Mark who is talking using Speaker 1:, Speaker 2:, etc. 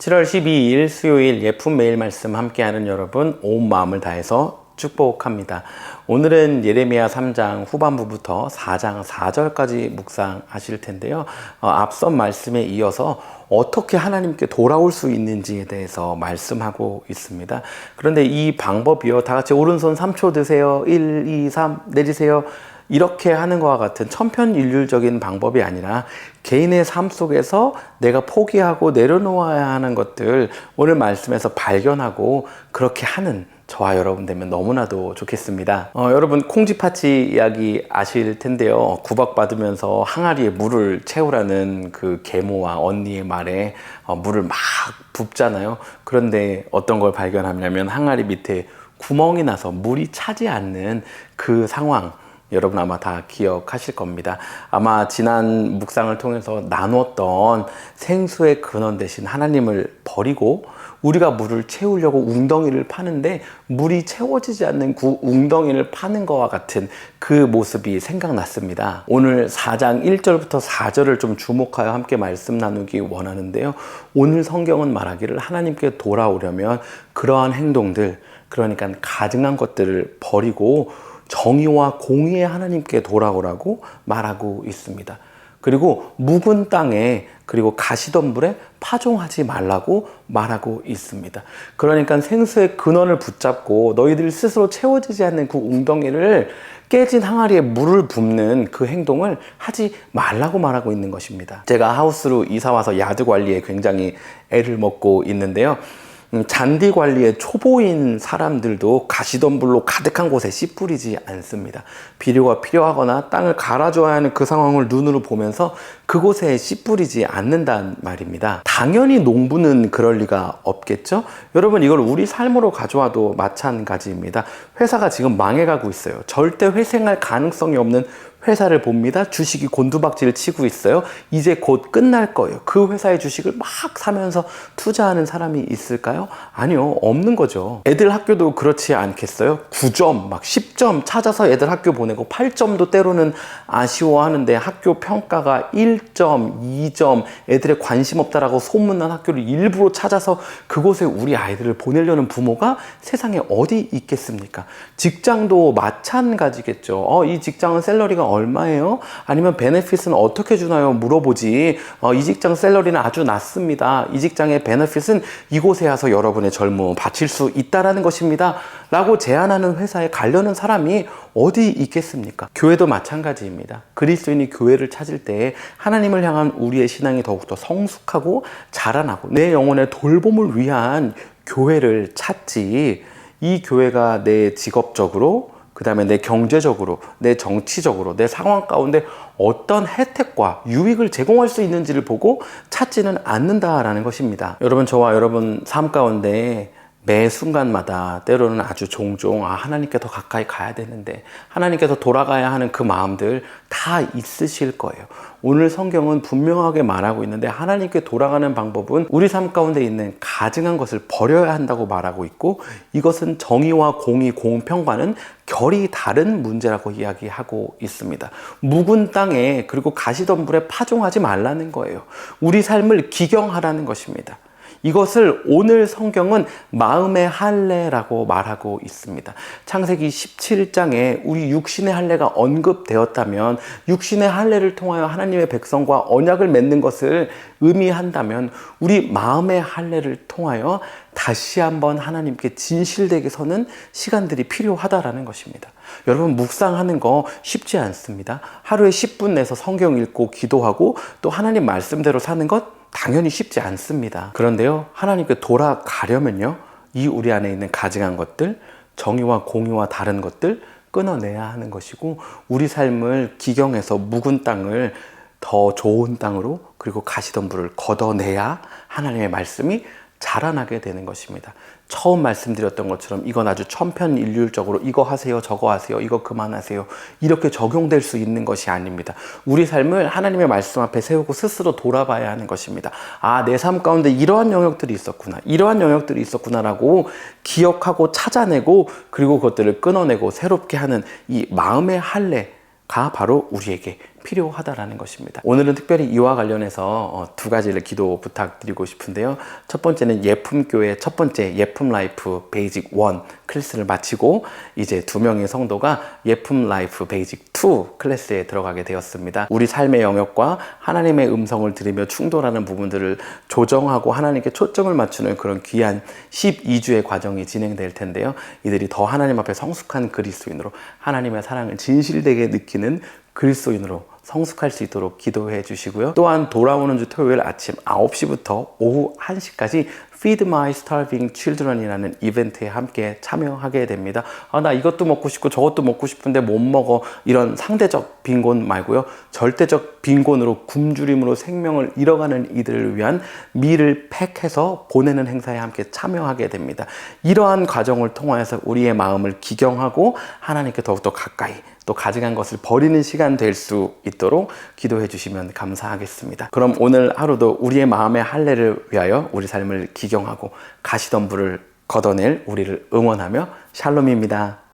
Speaker 1: 7월 12일 수요일 예쁜 매일 말씀 함께하는 여러분 온 마음을 다해서 축복합니다. 오늘은 예레미야 3장 후반부부터 4장 4절까지 묵상하실 텐데요. 앞선 말씀에 이어서 어떻게 하나님께 돌아올 수 있는지에 대해서 말씀하고 있습니다. 그런데 이 방법이요, 다 같이 오른손 3초 드세요, 1, 2, 3 내리세요, 이렇게 하는 것과 같은 천편일률적인 방법이 아니라 개인의 삶 속에서 내가 포기하고 내려놓아야 하는 것들 오늘 말씀에서 발견하고 그렇게 하는 저와 여러분 되면 너무나도 좋겠습니다. 여러분 콩쥐팥쥐 이야기 아실 텐데요. 구박받으면서 항아리에 물을 채우라는 그 계모와 언니의 말에 물을 막 붓잖아요. 그런데 어떤 걸 발견하냐면 항아리 밑에 구멍이 나서 물이 차지 않는 그 상황, 여러분 아마 다 기억하실 겁니다. 아마 지난 묵상을 통해서 나눴던 생수의 근원 대신 하나님을 버리고 우리가 물을 채우려고 웅덩이를 파는데 물이 채워지지 않는 그 웅덩이를 파는 것과 같은 그 모습이 생각났습니다. 오늘 4장 1절부터 4절을 좀 주목하여 함께 말씀 나누기 원하는데요. 오늘 성경은 말하기를 하나님께 돌아오려면 그러한 행동들, 그러니까 가증한 것들을 버리고 정의와 공의의 하나님께 돌아오라고 말하고 있습니다. 그리고 묵은 땅에 그리고 가시덤불에 파종하지 말라고 말하고 있습니다. 그러니까 생수의 근원을 붙잡고 너희들 스스로 채워지지 않는 그 웅덩이를 깨진 항아리에 물을 붓는 그 행동을 하지 말라고 말하고 있는 것입니다. 제가 하우스로 이사 와서 야드 관리에 굉장히 애를 먹고 있는데요. 잔디 관리에 초보인 사람들도 가시덤불로 가득한 곳에 씨 뿌리지 않습니다. 비료가 필요하거나 땅을 갈아줘야 하는 그 상황을 눈으로 보면서 그곳에 씨 뿌리지 않는다는 말입니다. 당연히 농부는 그럴 리가 없겠죠? 여러분 이걸 우리 삶으로 가져와도 마찬가지입니다. 회사가 지금 망해가고 있어요. 절대 회생할 가능성이 없는 회사를 봅니다. 주식이 곤두박질을 치고 있어요. 이제 곧 끝날 거예요. 그 회사의 주식을 막 사면서 투자하는 사람이 있을까요? 아니요, 없는 거죠. 애들 학교도 그렇지 않겠어요? 9점, 막 10점 찾아서 애들 학교 보내고 8점도 때로는 아쉬워하는데 학교 평가가 1점, 2점, 애들의 관심 없다라고 소문난 학교를 일부러 찾아서 그곳에 우리 아이들을 보내려는 부모가 세상에 어디 있겠습니까? 직장도 마찬가지겠죠. 이 직장은 샐러리가 얼마예요? 아니면 베네핏은 어떻게 주나요? 물어보지. 이 직장 샐러리는 아주 낮습니다. 이 직장의 베네핏은 이곳에 와서 여러분의 젊음을 바칠 수 있다라는 것입니다. 라고 제안하는 회사에 가려는 사람이 어디 있겠습니까? 교회도 마찬가지입니다. 그리스도인이 교회를 찾을 때 하나님을 향한 우리의 신앙이 더욱더 성숙하고 자라나고 내 영혼의 돌봄을 위한 교회를 찾지, 이 교회가 내 직업적으로, 그 다음에 내 경제적으로, 내 정치적으로, 내 상황 가운데 어떤 혜택과 유익을 제공할 수 있는지를 보고 찾지는 않는다라는 것입니다. 여러분, 저와 여러분 삶 가운데 매 순간마다 때로는 아주 종종 하나님께 더 가까이 가야 되는데, 하나님께 더 돌아가야 하는 그 마음들 다 있으실 거예요. 오늘 성경은 분명하게 말하고 있는데 하나님께 돌아가는 방법은 우리 삶 가운데 있는 가증한 것을 버려야 한다고 말하고 있고, 이것은 정의와 공의, 공평과는 결이 다른 문제라고 이야기하고 있습니다. 묵은 땅에 그리고 가시덤불에 파종하지 말라는 거예요. 우리 삶을 기경하라는 것입니다. 이것을 오늘 성경은 마음의 할례라고 말하고 있습니다. 창세기 17장에 우리 육신의 할례가 언급되었다면, 육신의 할례를 통하여 하나님의 백성과 언약을 맺는 것을 의미한다면 우리 마음의 할례를 통하여 다시 한번 하나님께 진실되게 서는 시간들이 필요하다라는 것입니다. 여러분, 묵상하는 거 쉽지 않습니다. 하루에 10분 내서 성경 읽고 기도하고 또 하나님 말씀대로 사는 것 당연히 쉽지 않습니다. 그런데요, 하나님께 돌아가려면요, 이 우리 안에 있는 가증한 것들, 정의와 공의와 다른 것들 끊어내야 하는 것이고, 우리 삶을 기경해서 묵은 땅을 더 좋은 땅으로, 그리고 가시덤불을 걷어내야 하나님의 말씀이 자라나게 되는 것입니다. 처음 말씀드렸던 것처럼 이건 아주 천편일률적으로 이거 하세요, 저거 하세요, 이거 그만하세요, 이렇게 적용될 수 있는 것이 아닙니다. 우리 삶을 하나님의 말씀 앞에 세우고 스스로 돌아봐야 하는 것입니다. 내 삶 가운데 이러한 영역들이 있었구나, 이러한 영역들이 있었구나라고 기억하고 찾아내고, 그리고 그것들을 끊어내고 새롭게 하는 이 마음의 할례가 바로 우리에게 필요하다라는 것입니다. 오늘은 특별히 이와 관련해서 두 가지를 기도 부탁드리고 싶은데요. 첫 번째는 예품교회 첫 번째 예품 라이프 베이직 1 클래스를 마치고 이제 2명의 성도가 예품 라이프 베이직 2 클래스에 들어가게 되었습니다. 우리 삶의 영역과 하나님의 음성을 들으며 충돌하는 부분들을 조정하고 하나님께 초점을 맞추는 그런 귀한 12주의 과정이 진행될 텐데요. 이들이 더 하나님 앞에 성숙한 그리스도인으로 하나님의 사랑을 진실되게 느끼는 그리스도인으로 성숙할 수 있도록 기도해 주시고요. 또한 돌아오는 주 토요일 아침 9시부터 오후 1시까지 Feed My Starving Children이라는 이벤트에 함께 참여하게 됩니다. 나 이것도 먹고 싶고 저것도 먹고 싶은데 못 먹어. 이런 상대적 빈곤 말고요. 절대적 빈곤으로 굶주림으로 생명을 잃어가는 이들을 위한 밀을 팩해서 보내는 행사에 함께 참여하게 됩니다. 이러한 과정을 통하여서 우리의 마음을 기경하고 하나님께 더욱더 가까이 또 가져간 것을 버리는 시간 될 수 있도록 기도해 주시면 감사하겠습니다. 그럼 오늘 하루도 우리의 마음의 할례를 위하여 우리 삶을 기경하고 가시덤불을 걷어낼 우리를 응원하며 샬롬입니다.